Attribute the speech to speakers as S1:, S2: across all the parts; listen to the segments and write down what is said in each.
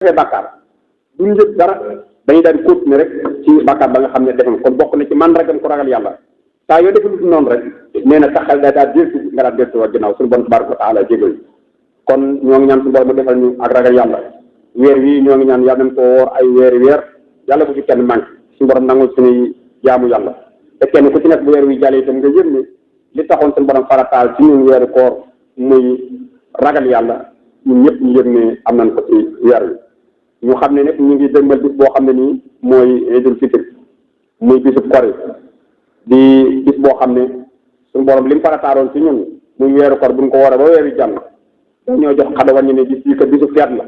S1: defee bàkkaar duñ yëg dara dañuy daal di continuer rek ci bàkkaar ba nga xam ne defoon kon bokk na ci mandargam ko ragal yàlla saa yoo defee lu noonu rek nee na taxal daal deltu nga daal deltu wa ginnaaw suñu borom tabaraka wa taala jégal kon ñoo ngi ñaan suñu borom mu defal ñu ak ragal yàlla weer wii ñoo ngi ñaan yàlla nañ ko woor ay weer yàlla bu ci kenn manqué suñu borom nangul suñuy jaamu yàlla te kenn ku ci nekk bu weer wi jàllee itam nga yëg ne li taxoon suñu borom farataal ci ñun weeru koor muy ragal yàlla ñun ñëpp ñu yëg ne am nañ ko ci weer wi ñu xam ne nag ñu ngi dëgmal bis boo xam ne nii mooy Iidul Fitr muy bisub kori di bis boo xam ne suñu borom li mu farataaroon ci ñun muy weeru koor buñ ko wooree ba weeru jàll ñoo jox xada waññi ne bis bii kat bisu feet la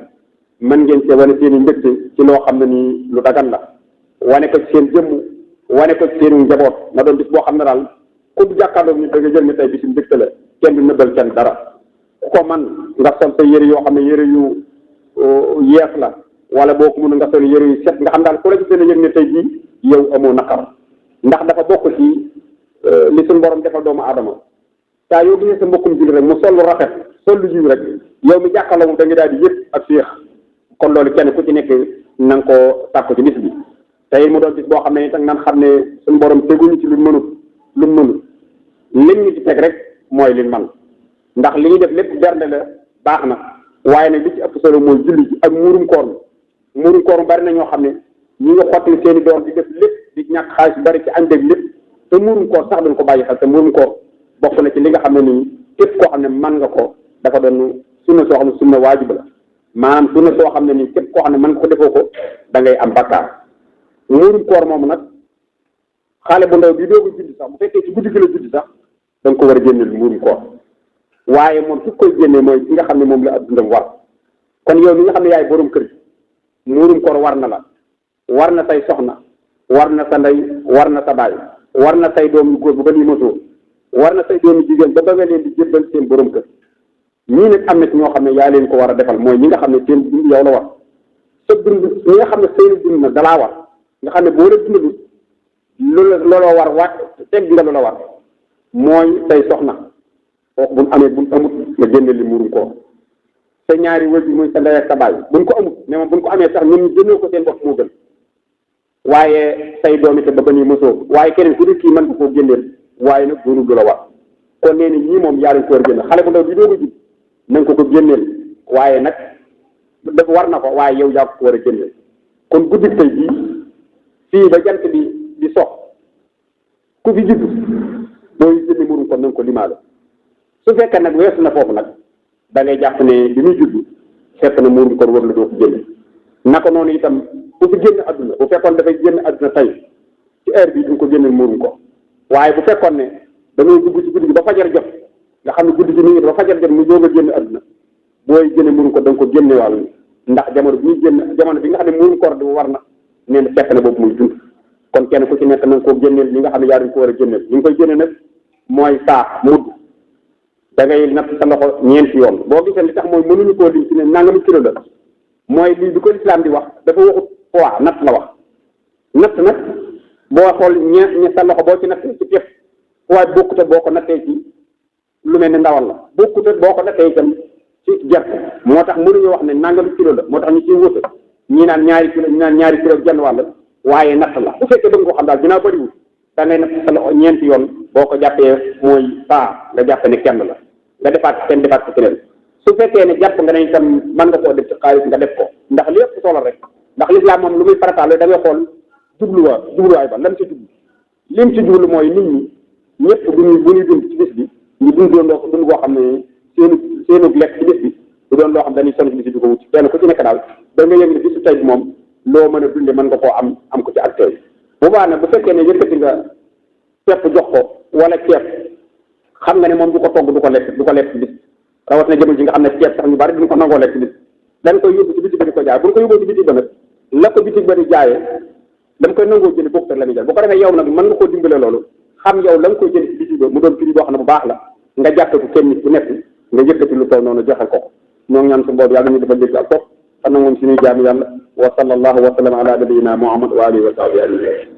S1: mën ngeen see wane seen i mbégte ci loo xam ne nii lu dagan la wane ko ci seen jëmm wane ko ci seenu njaboot na doon bis boo xam ne daal ku jàkkaarloo ñu da nga jël ni tey bisu mbégte la kenn du nëbbal kenn dara ku ko man nga sol sa yëre yoo xam ne yëre yu yees la wala boo ko mën nga sol yëre yu set nga xam daal ku la ci gën a yëg ne tey jii yow amoo naqar ndax dafa bokk ci li suñu borom defal doomu aadama saa yoo gisee sa mbokkum julli rek mu sol lu rafet sol lu jiw rek yow mi jàkkaarloo moom da nga daal di yëg ak féex kon loolu kenn ku ci nekk na nga koo sàkku ci bis bi tey mu doon bis boo xam ne itam nan xam ne suñu borom teguñu ci lu mënut lim ñu ci teg rek mooy li man ndax li ñuy def lépp bernde la baax na waaye nag li ci ëpp solo mooy julli ji ak muurum koor bari na ñoo xam ne ñi nga xottil seen i doom di def lépp di ñàkk xaalis bari ci añ deg lépp te muurum koor sax duñ ko bàyyi xel te muurum koor bokk na ci li nga xam ne nii képp koo xam ne man nga ko dafa doon sunna soo xam ne sunna waajib la maanaam sunna soo xam ne nii képp koo xam ne mën nga ko defoo ko da ngay am bakkaar muurum koor moom nag xale bu ndaw bi doogu juddi sax bu fekkee ci guddi gi la juddi sax da nga ko war a génneel muurum koor waaye moom ki koy génnee mooy ki nga xam ne moom la ab dundam war kon yow mi nga xam ne yaay borom kër gi muurum koor war na la war na say soxna war na sa ndey war na sa baay war na say doom yu góor bu ba nii motoo war na say doom yu jigéen ba nga leen di jébbal seen borom kër ñii nag am na ci ñoo xam ne yaa leen ko war a defal mooy ñi nga xam ne seen dund yow la war sa dund ñi nga xam ne seen dund na dalaa war nga xam ne boo la dundalul looloo war wàcc teg nga loola war mooy say soxna kooku buñ amee buñ amut nga génne li muurum koor sa ñaari wëj bi muy sa ndey ak sa baay buñ ko amut mais moom buñ ko amee sax ñun ñu génnee ko seen bopp moo gën waaye say doom it ba ba nii mosoo waaye keneen ku dul kii mën nga koo génneel waaye nag doonul du la war kon nee ni ñii moom yaa leen ko war a génne xale bu ndaw bi dooga ji na nga ko génneel waaye nag dafa war na ko waaye yow yaa ko war a génneel kon guddi tey bii fii ba jant bi di sox ku fi judd booy génne murum kon na nga ko limaale su fekkee nag weesu na foofu nag da ngay jàpp ne bi muy judd fekk na murum kon war la doo ko génne naka noonu itam ku fi génn adduna bu fekkoon dafay génn adduna tey ci heure bi duñ ko génneel murum ko waaye bu fekkoon ne dañoo dugg ci guddi gi ba fajar jot nga xam ne guddi gi ni ngi ba fajar jot mu doog a génn adduna booy génne murum ko da nga ko génne wàll ndax jamono bi nga xam ne murum koor di war na nee na fekk na boobu muy dund kon kenn ku ci nekk na nga koo génneel li nga xam ne yaa dañ ko war a génneel li nga koy génne nag mooy saa mudd da ngay natt sa loxo ñeenti yoon boo gisee li tax mooy mënuñu koo lim ci ne nangami kilo la mooy lii bi ko lislaam di wax dafa waxut poids natt la wax natt nag boo xool ñe sa loxo boo ci nattee ci képp poids bokkute boo ko nattee ci lu mel ne ndawal la bokkute boo ko nattee itam ci gerte moo tax mënuñu wax ne nangami kilo la moo tax ñu ciy wute ñii naan ñaari kilo genn wàll waaye natt la bu fekkee bëgg ko xam daal dinaa bëriwul da ngay natt sa loxo ñeenti yoon boo ko jàppee mooy saa nga jàpp ne kenn la nga defaat kenn defaat ko keneen su fekkee ne jàpp nga ne itam mën nga koo def ci xaalis nga def ko ndax li ëpp solo rek ndax lislaam moom lu muy farataal da ngay xool jubluwaay ba lan ci jublu lim ci jublu mooy nit ñi ñëpp bu ñuy dund ci bis bi ñu dund boo xam ne seenu lekk ci bis bi du doon loo xam dañuy sonn ci bis bi ko wut kenn ku ci nekk daal da nga yëg ne bisu tey bi moom loo mën a dunde mën nga koo am ko ci ak tey boobaa nag bu fekkee ne yëkkati nga pepp jox ko wala ceeb xam nga ne moom du ko togg du ko lekk ci bis rawat na jamono ji nga xam ne ceeb sax ñu bari duñ ko nangoo lekk ci bis dañ koy yóbbu ci bitig ba di ko jaay bu ñu ko yóbboo ci bitig ba nag la ko bitig ba di jaayee dama koy nangoo jënd bokk ak la muy jar bu ko defee yow nag mën nga koo dimbale loolu xam yow la nga koy jënd ci bitig ba mu doon prix boo xam ne bu baax la nga jàppe ko kenn nit bu nekk nga yëkkati lu taw noonu joxe ko ñoo ngi ñaan su boobu yàlla ñu dafa dégg ak topp te nangoon suñuy jaamu yàlla wa sallallahu wa sallam ala nabiyyina muhammad wa alihi wa sahbihi ajmain